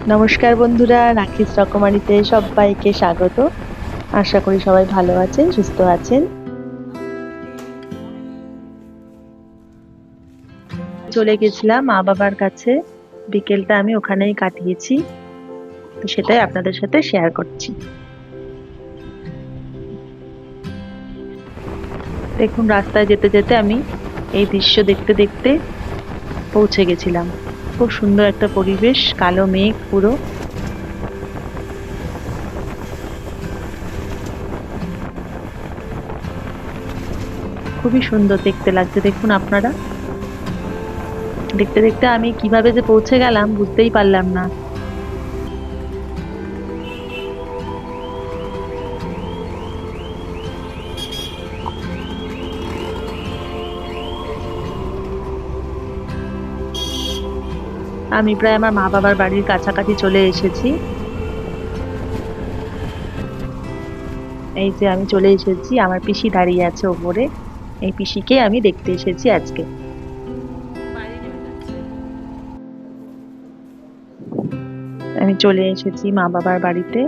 নমস্কার বন্ধুরা, রাখিস রকমারিতে সবাইকে স্বাগত। আশা করি সবাই ভালো আছেন, সুস্থ আছেন। চলে গেছিলাম মা বাবার কাছে, বিকেলটা আমি ওখানেই কাটিয়েছি, তো সেটাই আপনাদের সাথে শেয়ার করছি। দেখুন, রাস্তায় যেতে যেতে আমি এই দৃশ্য দেখতে দেখতে পৌঁছে গেছিলাম। খুব সুন্দর একটা পরিবেশ, কালো মেঘ পুরো। খুবই সুন্দর দেখতে লাগছে, দেখুন আপনারা। দেখতে দেখতে আমি কিভাবে যে পৌঁছে গেলাম বুঝতেই পারলাম না। আমি প্রায় আমার মা বাবার বাড়ির কাছাকাছি চলে এসেছি। এই যে আমি চলে এসেছি, আমার পিসি দাঁড়িয়ে আছে ওপরে। এই পিসিকে আমি দেখতে এসেছি আজকে। আমি চলে এসেছি মা বাবার বাড়িতে।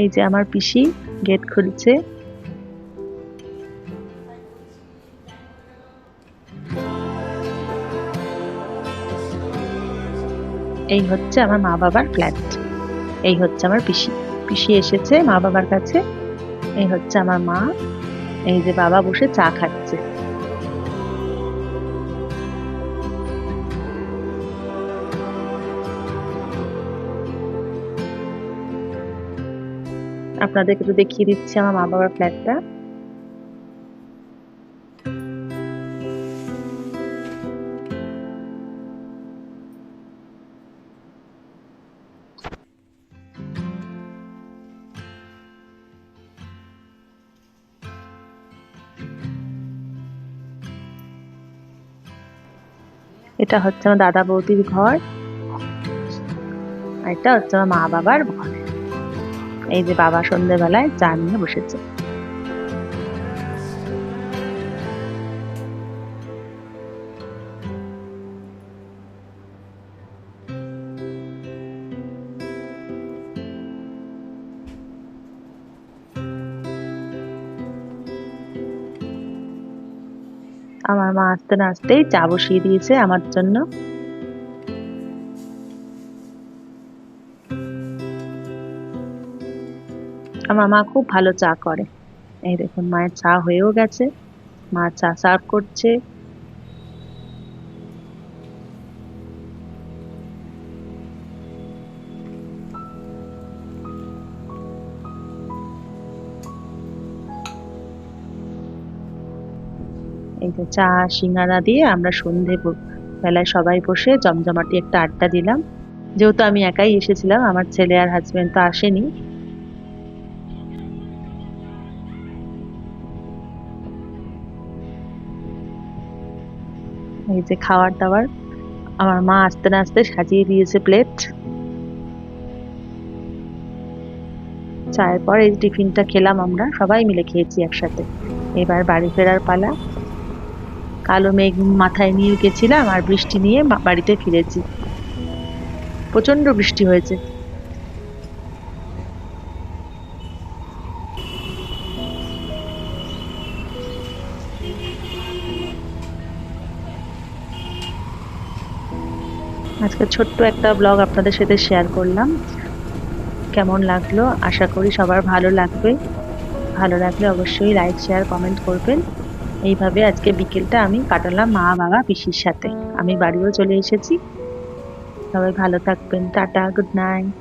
এই যে আমার পিসি গেট খুলছে। এই হচ্ছে আমার মা বাবার ফ্ল্যাট। এই হচ্ছে আমার পিসি। পিসি এসেছে মা বাবার কাছে। এই হচ্ছে আমার মা। এই যে বাবা বসে চা খাচ্ছে। আপনাদেরকে একটু দেখিয়ে দিচ্ছি আমার মা বাবার ফ্ল্যাটটা। এটা হচ্ছে আমার দাদা বৌদির ঘর, আর এটা হচ্ছে আমার মা বাবার ঘর। এই যে বাবা সন্ধ্যেবেলায় চা নিয়ে বসেছে। আমার মা আসতে না আসতেই চা বসিয়ে দিয়েছে আমার জন্য। আমার মা খুব ভালো চা করে। এই দেখুন, মায়ের চা হয়েও গেছে, মা চা সার্ভ করছে। এই যে চা সিঙ্গারা দিয়ে আমরা সন্ধে বেলায় সবাই বসে জমজমাটি একটা আড্ডা দিলাম। যেহেতু আমি একাই এসেছিলাম, আমার ছেলে আর হাজবেন্ড তো আসেনি। এই যে খাবার দাবার আমার মা আসতে না আসতে সাজিয়ে দিয়েছে প্লেট। চায়ের পর এই টিফিনটা খেলাম, আমরা সবাই মিলে খেয়েছি একসাথে। এবার বাড়ি ফেরার পালা। কালো মেঘ মাথায় নিয়ে গেছিলাম আর বৃষ্টি নিয়ে বাড়িতে ফিরেছি। প্রচন্ড বৃষ্টি হয়েছে। আজকে ছোট্ট একটা ব্লগ আপনাদের সাথে শেয়ার করলাম। কেমন লাগলো আশা করি সবার ভালো লাগবে। ভালো লাগলে অবশ্যই লাইক শেয়ার কমেন্ট করবেন। এইভাবে আজকে বিকেলটা আমি কাটালাম মা বাবা পিসির সাথে। আমি বাড়িও চলে এসেছি। সবাই ভালো থাকবেন। Tata, good night.